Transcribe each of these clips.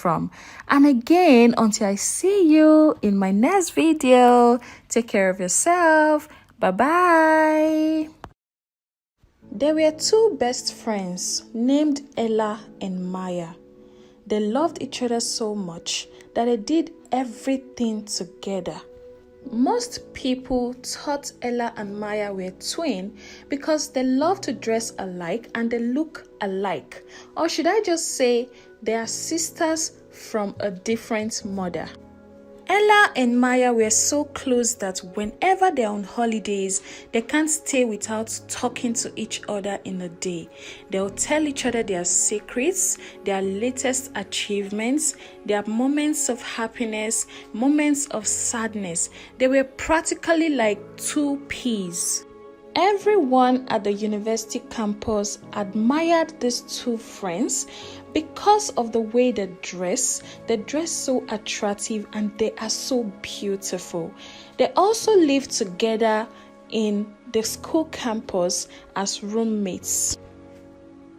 from. And again, until I see you in my next video, take care of yourself. Bye-bye. There were two best friends named Ella and Maya. They loved each other so much that they did everything together. Most people thought Ella and Maya were twins because they love to dress alike and they look alike. Or should I just say they are sisters from a different mother. Ella and Maya were so close that whenever they're on holidays, they can't stay without talking to each other in a day. They'll tell each other their secrets, their latest achievements, their moments of happiness, moments of sadness. They were practically like two peas. Everyone at the university campus admired these two friends because of the way they dress. They dress so attractive and they are so beautiful. They also live together in the school campus as roommates.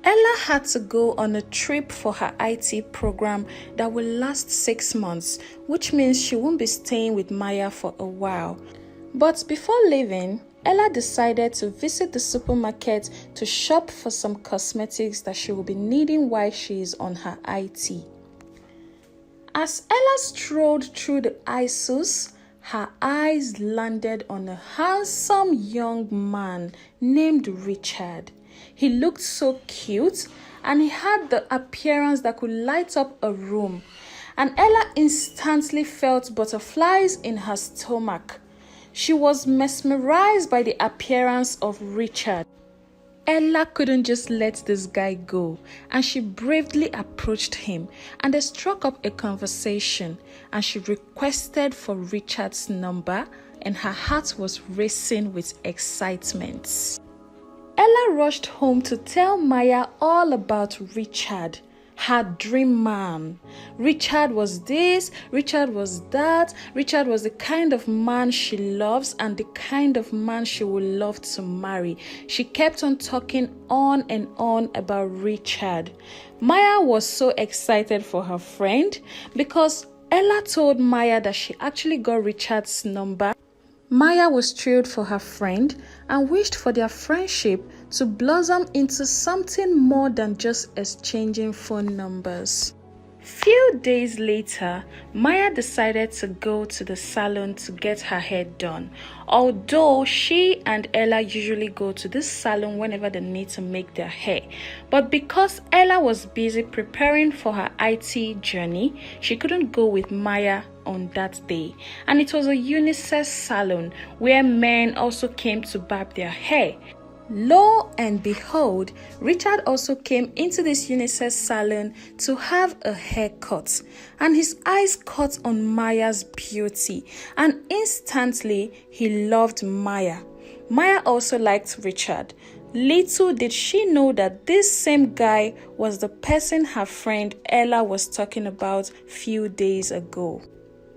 Ella had to go on a trip for her IT program that will last 6 months, which means she won't be staying with Maya for a while. But before leaving, Ella decided to visit the supermarket to shop for some cosmetics that she will be needing while she is on her IT. As Ella strolled through the aisles, her eyes landed on a handsome young man named Richard. He looked so cute and he had the appearance that could light up a room. And Ella instantly felt butterflies in her stomach. She was mesmerized by the appearance of Richard. Ella couldn't just let this guy go, and she bravely approached him, and they struck up a conversation, and she requested for Richard's number, and her heart was racing with excitement. Ella rushed home to tell Maya all about Richard, her dream man. Richard was this, Richard was that. Richard was the kind of man she loves and the kind of man she would love to marry. She kept on talking on and on about Richard. Maya was so excited for her friend because Ella told Maya that she actually got Richard's number. Maya was thrilled for her friend and wished for their friendship to blossom into something more than just exchanging phone numbers. Few days later, Maya decided to go to the salon to get her hair done. Although she and Ella usually go to this salon whenever they need to make their hair. But because Ella was busy preparing for her IT journey, she couldn't go with Maya on that day. And it was a unisex salon where men also came to barb their hair. Lo and behold, Richard also came into this unisex salon to have a haircut, and his eyes caught on Maya's beauty, and instantly he loved Maya. Maya also liked Richard. Little did she know that this same guy was the person her friend Ella was talking about few days ago.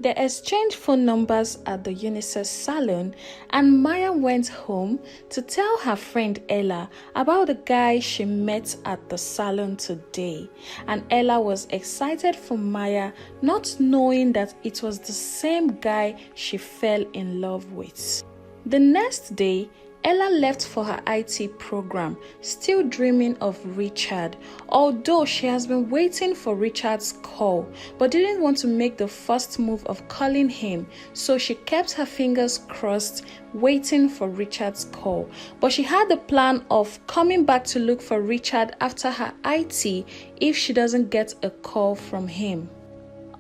They exchanged phone numbers at the unisex salon, and Maya went home to tell her friend Ella about the guy she met at the salon today. And Ella was excited for Maya, not knowing that it was the same guy she fell in love with. The next day, Ella left for her IT program, still dreaming of Richard, although she has been waiting for Richard's call, but didn't want to make the first move of calling him, so she kept her fingers crossed, waiting for Richard's call. But she had the plan of coming back to look for Richard after her IT if she doesn't get a call from him.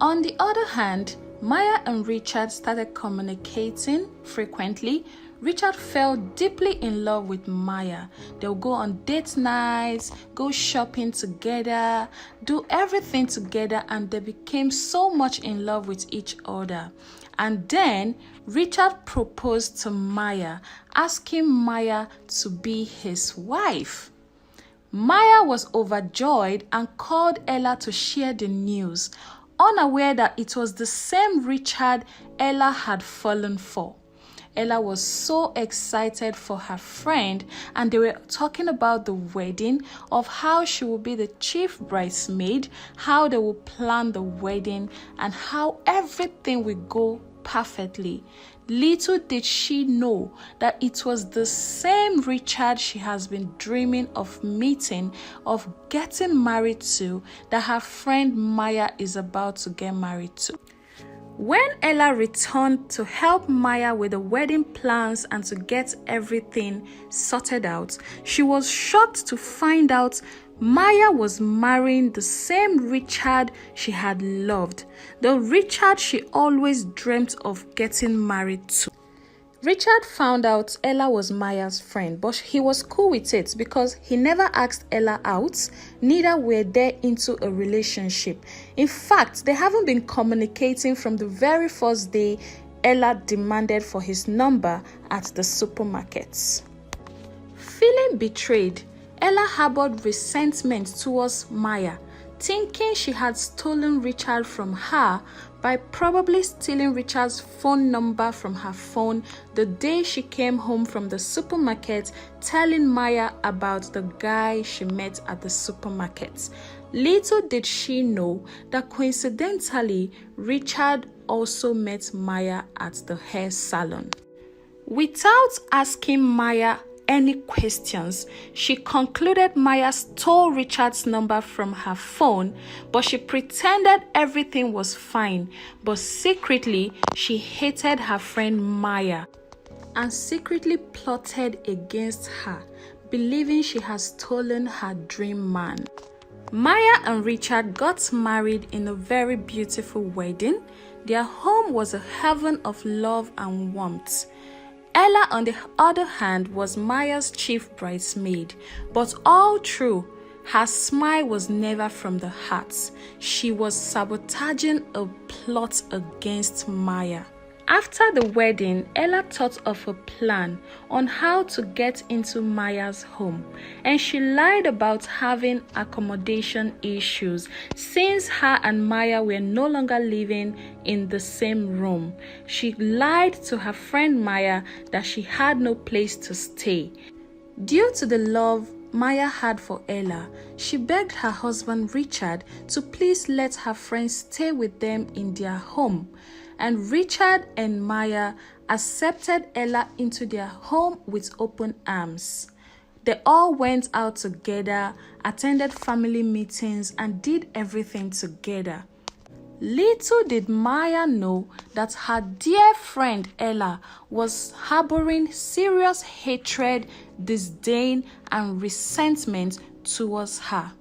On the other hand, Maya and Richard started communicating frequently. Richard fell deeply in love with Maya. They'll go on date nights, go shopping together, do everything together, and they became so much in love with each other. And then Richard proposed to Maya, asking Maya to be his wife. Maya was overjoyed and called Ella to share the news, unaware that it was the same Richard Ella had fallen for. Ella was so excited for her friend, and they were talking about the wedding, of how she will be the chief bridesmaid, how they will plan the wedding, and how everything will go perfectly. Little did she know that it was the same Richard she has been dreaming of meeting, of getting married to, that her friend Maya is about to get married to. When Ella returned to help Maya with the wedding plans and to get everything sorted out, she was shocked to find out Maya was marrying the same Richard she had loved, the Richard she always dreamt of getting married to. Richard found out Ella was Maya's friend, but he was cool with it because he never asked Ella out, neither were they into a relationship. In fact, they haven't been communicating from the very first day Ella demanded for his number at the supermarkets. Feeling betrayed, Ella harbored resentment towards Maya, thinking she had stolen Richard from her by probably stealing Richard's phone number from her phone the day she came home from the supermarket, telling Maya about the guy she met at the supermarket. Little did she know that coincidentally, Richard also met Maya at the hair salon. Without asking Maya any questions, she concluded Maya stole Richard's number from her phone, but she pretended everything was fine. But secretly, she hated her friend Maya and secretly plotted against her, believing she had stolen her dream man. Maya and Richard got married in a very beautiful wedding. Their home was a heaven of love and warmth. Ella, on the other hand, was Maya's chief bridesmaid, but all through, her smile was never from the heart. She was sabotaging a plot against Maya. After the wedding, Ella thought of a plan on how to get into Maya's home, and she lied about having accommodation issues since her and Maya were no longer living in the same room. She lied to her friend Maya that she had no place to stay. Due to the love Maya had for Ella, she begged her husband Richard to please let her friend stay with them in their home. And Richard and Maya accepted Ella into their home with open arms. They all went out together, attended family meetings, and did everything together. Little did Maya know that her dear friend Ella was harboring serious hatred, disdain, and resentment towards her.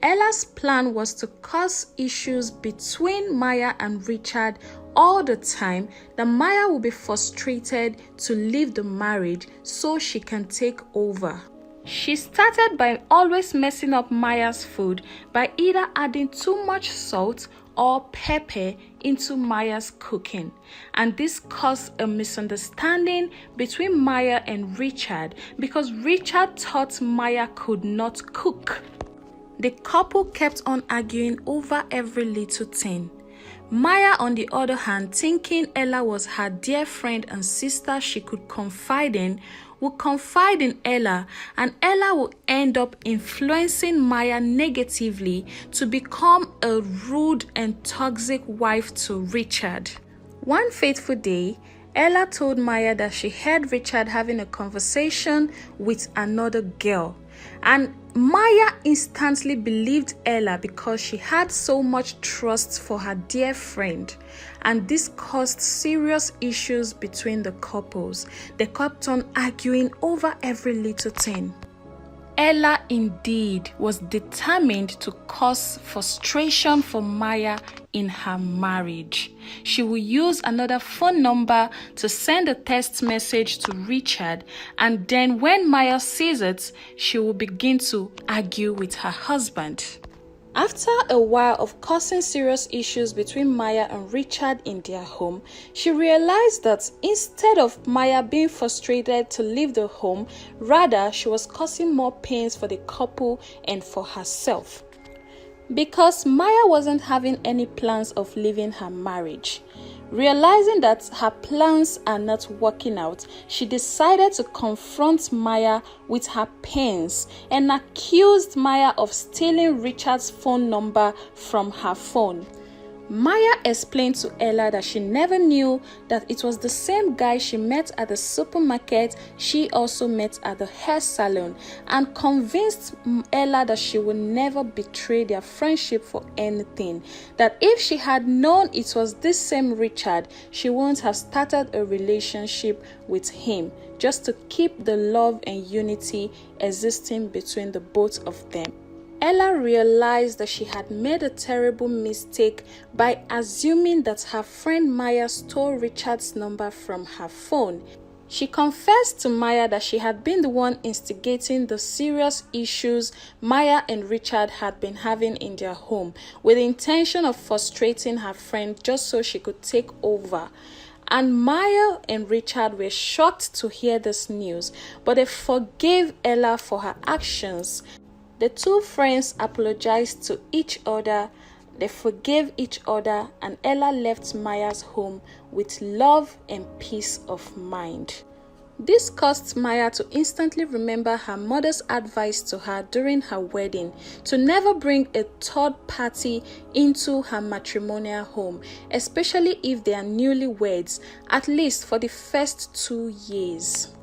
Ella's plan was to cause issues between Maya and Richard all the time, that Maya will be frustrated to leave the marriage so she can take over. She started by always messing up Maya's food by either adding too much salt or pepper into Maya's cooking, and this caused a misunderstanding between Maya and Richard because Richard thought Maya could not cook. The couple kept on arguing over every little thing. Maya, on the other hand, thinking Ella was her dear friend and sister she could confide in, would confide in Ella, and Ella would end up influencing Maya negatively to become a rude and toxic wife to Richard. One fateful day, Ella told Maya that she heard Richard having a conversation with another girl, and Maya instantly believed Ella because she had so much trust for her dear friend, and this caused serious issues between the couples. They kept on arguing over every little thing. Ella indeed was determined to cause frustration for Maya in her marriage. She will use another phone number to send a text message to Richard, and then when Maya sees it, she will begin to argue with her husband. After a while of causing serious issues between Maya and Richard in their home, she realized that instead of Maya being frustrated to leave the home, rather she was causing more pains for the couple and for herself. Because Maya wasn't having any plans of leaving her marriage, Realizing that her plans are not working out, she decided to confront Maya with her pens and accused Maya of stealing Richard's phone number from her phone. Maya explained to Ella that she never knew that it was the same guy she met at the supermarket she also met at the hair salon, and convinced Ella that she would never betray their friendship for anything, that if she had known it was this same Richard, she wouldn't have started a relationship with him, just to keep the love and unity existing between the both of them. Ella realized that she had made a terrible mistake by assuming that her friend Maya stole Richard's number from her phone. She confessed to Maya that she had been the one instigating the serious issues Maya and Richard had been having in their home, with the intention of frustrating her friend just so she could take over. And Maya and Richard were shocked to hear this news, but they forgave Ella for her actions. The two friends apologized to each other, they forgave each other, and Ella left Maya's home with love and peace of mind. This caused Maya to instantly remember her mother's advice to her during her wedding to never bring a third party into her matrimonial home, especially if they are newlyweds, at least for the first 2 years.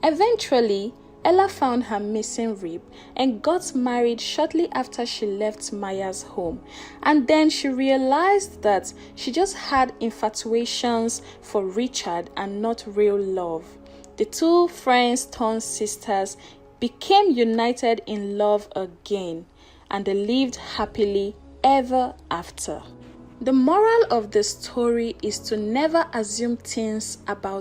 Eventually, Ella found her missing rib and got married shortly after she left Maya's home. And then she realized that she just had infatuations for Richard and not real love. The two friends turned sisters became united in love again, and they lived happily ever after. The moral of the story is to never assume things about